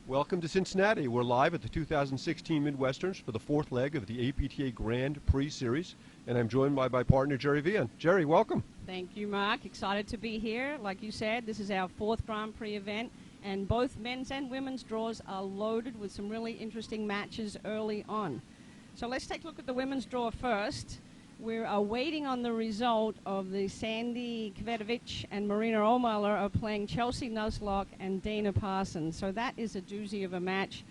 Welcome to Cincinnati. We're live at the 2016 Midwesterns for the fourth leg of the APTA Grand Prix Series, and I'm joined by my partner, Gerri Viant. Gerri, welcome. Thank you, Mark. Excited to be here. Like you said, this is our fourth Grand Prix event, and both men's and women's draws are loaded with some really interesting matches early on. So let's take a look at the women's draw first. We're waiting on the result of the Sandy Kvetovich and Marina Ohlmeier are playing Chelsea Nuzlocke and Dana Parsons. So that is a doozy of a match.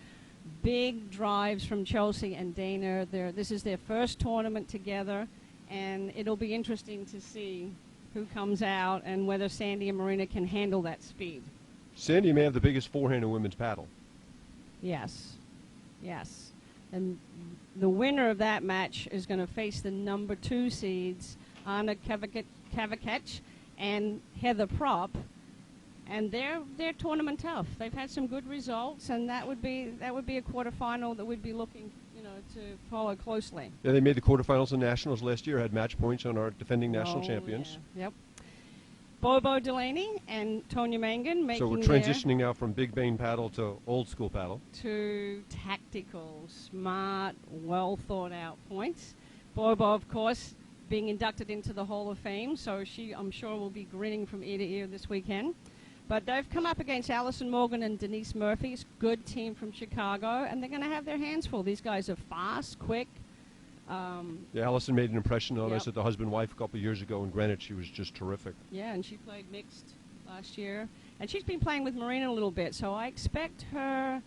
Big drives from Chelsea and Dana. This is their first tournament together, and it'll be interesting to see who comes out and whether Sandy and Marina can handle that speed. Sandy may have the biggest forehand in women's paddle. Yes, yes. And the winner of that match is going to face the number 2 seeds, Anna Kavakech and Heather Prop, and they're tournament tough. They've had some good results, and that would be a quarterfinal that we'd be looking, to follow closely. Yeah, they made the quarterfinals and nationals last year. Had match points on our defending national champions. Yeah. Yep. Bobo Delaney and Tonya Mangan making. So we're transitioning now from big bang paddle to old school paddle. To tactical, smart, well thought out points. Bobo, of course, being inducted into the Hall of Fame, so she, I'm sure, will be grinning from ear to ear this weekend. But they've come up against Allison Morgan and Denise Murphy's good team from Chicago, and they're going to have their hands full. These guys are fast, quick. Yeah, Allison made an impression on us at the husband-wife a couple of years ago in Greenwich. She was just terrific. Yeah, and she played mixed last year. And she's been playing with Marina a little bit, so I expect her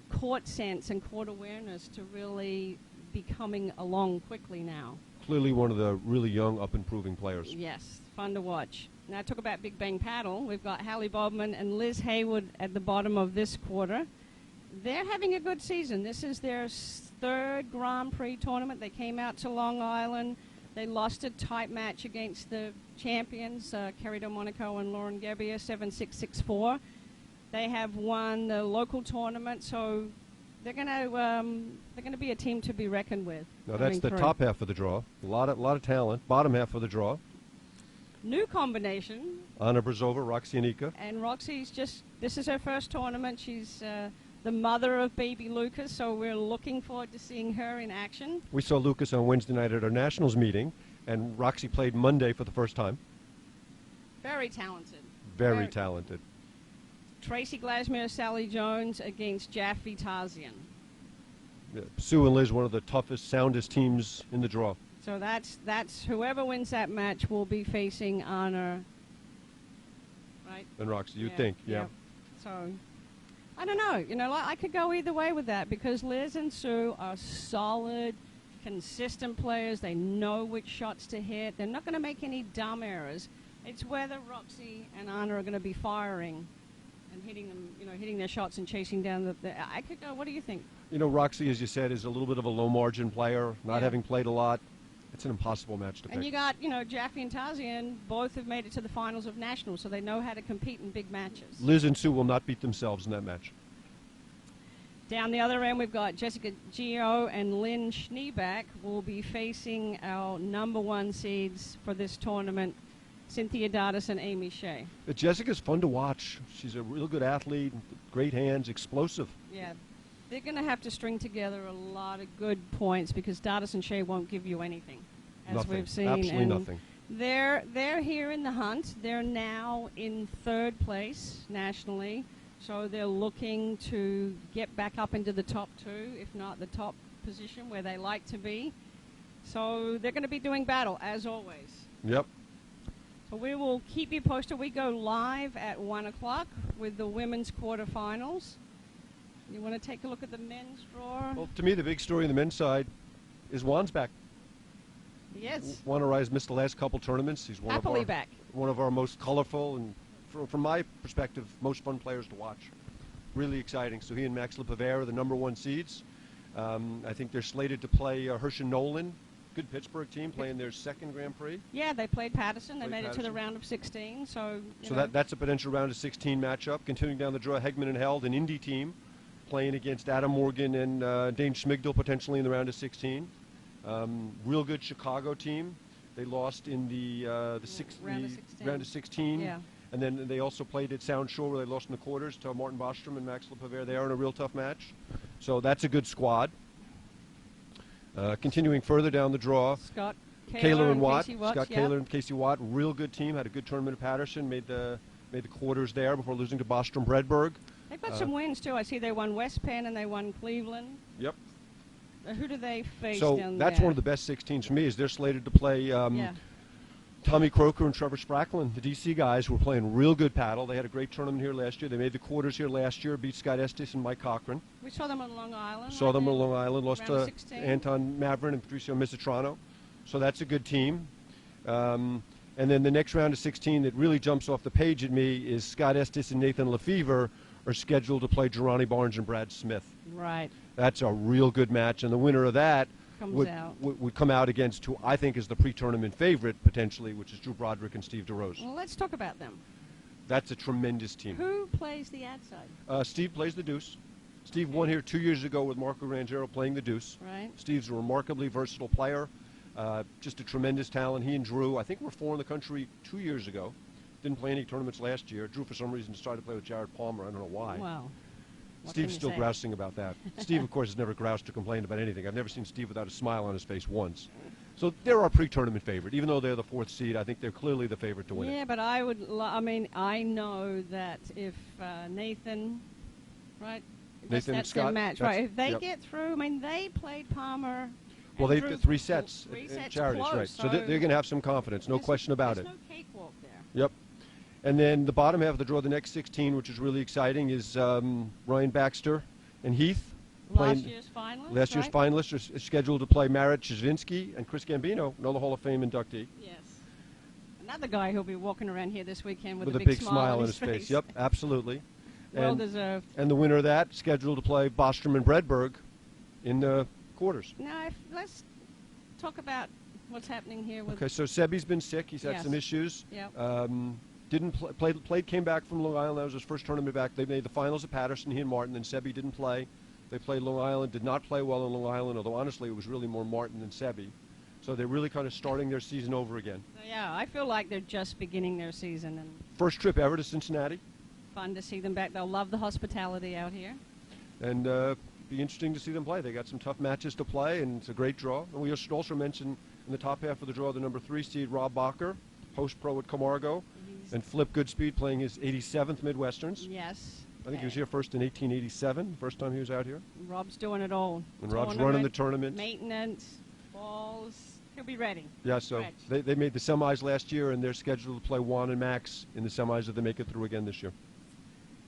court sense and court awareness to really be coming along quickly now. Clearly one of the really young, up-and-proving players. Yes, fun to watch. Now, talk about Big Bang Paddle. We've got Hallie Bobman and Liz Haywood at the bottom of this quarter. They're having a good season. This is their third Grand Prix tournament. They came out to Long Island. They lost a tight match against the champions, Kerry Delmonico and Lauren Gebbia, 7-6, 6-4. They have won the local tournament, so they're going to be a team to be reckoned with. Now that's the top half of the draw. A lot of talent. Bottom half of the draw. New combination. Anna Brzova, Roxy Anika. And Roxy's this is her first tournament. She's the mother of baby Lucas, so we're looking forward to seeing her in action. We saw Lucas on Wednesday night at our nationals meeting, and Roxy played Monday for the first time. Very talented. Very talented. Tracy Glasmere, Sally Jones against Jaffe Tarzian. Yeah, Sue and Liz, one of the toughest, soundest teams in the draw. So that's whoever wins that match will be facing Anna, right? And Roxy, you'd think, yeah. So I don't know. I could go either way with that because Liz and Sue are solid, consistent players. They know which shots to hit. They're not going to make any dumb errors. It's whether Roxy and Anna are going to be firing and hitting them, hitting their shots and chasing down I could go. What do you think? Roxy, as you said, is a little bit of a low-margin player, not having played a lot. It's an impossible match to pick. And you got, Jaffe and Tarzian both have made it to the finals of nationals, so they know how to compete in big matches. Liz and Sue will not beat themselves in that match. Down the other end, we've got Jessica Gio and Lynn Schneeback will be facing our number 1 seeds for this tournament, Cynthia Dardis and Amy Shea. Jessica's fun to watch. She's a real good athlete, great hands, explosive. Yeah. They're going to have to string together a lot of good points because Dardis and Shea won't give you anything, as we've seen. Absolutely nothing. They're here in the hunt. They're now in 3rd place nationally, so they're looking to get back up into the top 2, if not the top position where they like to be. So they're going to be doing battle, as always. Yep. So we will keep you posted. We go live at 1 o'clock with the women's quarterfinals. You want to take a look at the men's draw? Well, to me, the big story on the men's side is Juan's back. Yes. Juan Arai's missed the last couple tournaments. He's happily back. One of our most colorful and, from my perspective, most fun players to watch. Really exciting. So he and Max Lipovera are the number 1 seeds. I think they're slated to play Hershey Nolan, good Pittsburgh team, playing their 2nd Grand Prix. Yeah, they played Patterson. They made it to the round of 16. So that's a potential round of 16 matchup. Continuing down the draw, Hegman and Held, an Indy team, playing against Adam Morgan and Dane Schmigdal potentially in the round of 16. Real good Chicago team. They lost in the round of 16. Yeah. And then they also played at Sound Shore where they lost in the quarters to Martin Bostrom and Max LePavere. They are in a real tough match. So that's a good squad. Continuing further down the draw, Scott Kaler and Watt. Casey Watts, Scott yeah. Kaler and Casey Watt, real good team. Had a good tournament at Patterson. Made the quarters there before losing to Bostrom Bredberg. They've got some wins too. I see they won West Penn and they won Cleveland. Yep. Who do they face So down that's there? one of the best 16s for me. Is they're slated to play Tommy Croker and Trevor Spracklin, the DC guys, were playing real good paddle. They had a great tournament here last year. They made the quarters here last year, beat Scott Estes and Mike Cochran. We saw them on Long Island. Saw them on Long Island, lost round to 16. Anton Maverin and Patricio Misatrano. So that's a good team. And then the next round of 16 that really jumps off the page at me is Scott Estes and Nathan Lefevre are scheduled to play Gerani Barnes and Brad Smith. Right. That's a real good match, and the winner of that would come out against who I think is the pre-tournament favorite, potentially, which is Drew Broderick and Steve DeRose. Well, let's talk about them. That's a tremendous team. Who plays the ad side? Steve plays the deuce. Steve won here 2 years ago with Marco Rangero playing the deuce. Right. Steve's a remarkably versatile player, just a tremendous talent. He and Drew, I think, were 4 in the country 2 years ago. Didn't play any tournaments last year. Drew, for some reason, decided to play with Jared Palmer. I don't know why. Wow. Steve's still grousing about that. Steve, of course, has never groused or complained about anything. I've never seen Steve without a smile on his face once. So they're our pre-tournament favorite. Even though they're the 4th seed, I think they're clearly the favorite to win it. Yeah, but I would, I know that if Nathan, right? Nathan that's Scott, their match, right? If they get through, they played Palmer. Well, they did 3 sets. 3 sets charities, close, right? So they're going to have some confidence, no question about it. There's no cakewalk there. Yep. And then the bottom half of the draw, the next 16, which is really exciting, is Ryan Baxter and Heath. Last year's finalists are scheduled to play Marit Chizvinsky and Chris Gambino, another Hall of Fame inductee. Yes. Another guy who'll be walking around here this weekend with a big smile on his face. Yep, absolutely. Well deserved. And the winner of that scheduled to play Bostrom and Bredberg in the quarters. Now, let's talk about what's happening here with... Okay, so Sebi's been sick. He's had some issues. Yep. Didn't played, came back from Long Island. That was his first tournament back. They made the finals at Patterson, he and Martin, and Sebi didn't play. They played Long Island, did not play well on Long Island, although honestly it was really more Martin than Sebi. So they're really kind of starting their season over again. Yeah, I feel like they're just beginning their season. And first trip ever to Cincinnati. Fun to see them back. They'll love the hospitality out here. And be interesting to see them play. They got some tough matches to play, and it's a great draw. And we should also mention in the top half of the draw, the number 3 seed, Rob Bacher, post pro at Camargo, and Flip Goodspeed playing his 87th Midwesterns. Yes. I think he was here first in 1887, first time he was out here. Rob's doing it all. And Rob's running the tournament. Maintenance, balls. He'll be ready. Yeah, so they made the semis last year, and they're scheduled to play Juan and Max in the semis if they make it through again this year.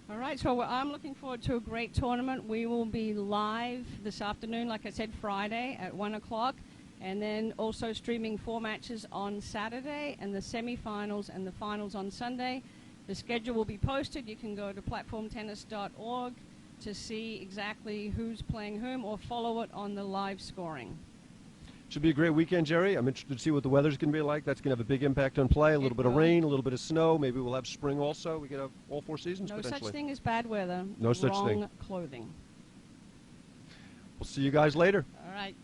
All right, so I'm looking forward to a great tournament. We will be live this afternoon, like I said, Friday at 1 o'clock, and then also streaming 4 matches on Saturday, and the semifinals and the finals on Sunday. The schedule will be posted. You can go to platformtennis.org to see exactly who's playing whom, or follow it on the live scoring. Should be a great weekend, Gerri. I'm interested to see what the weather's going to be like. That's going to have a big impact on play. A little bit of rain, a little bit of snow. Maybe we'll have spring also. We could have all 4 seasons potentially. No such thing as bad weather. No such thing. Wrong clothing. We'll see you guys later. All right.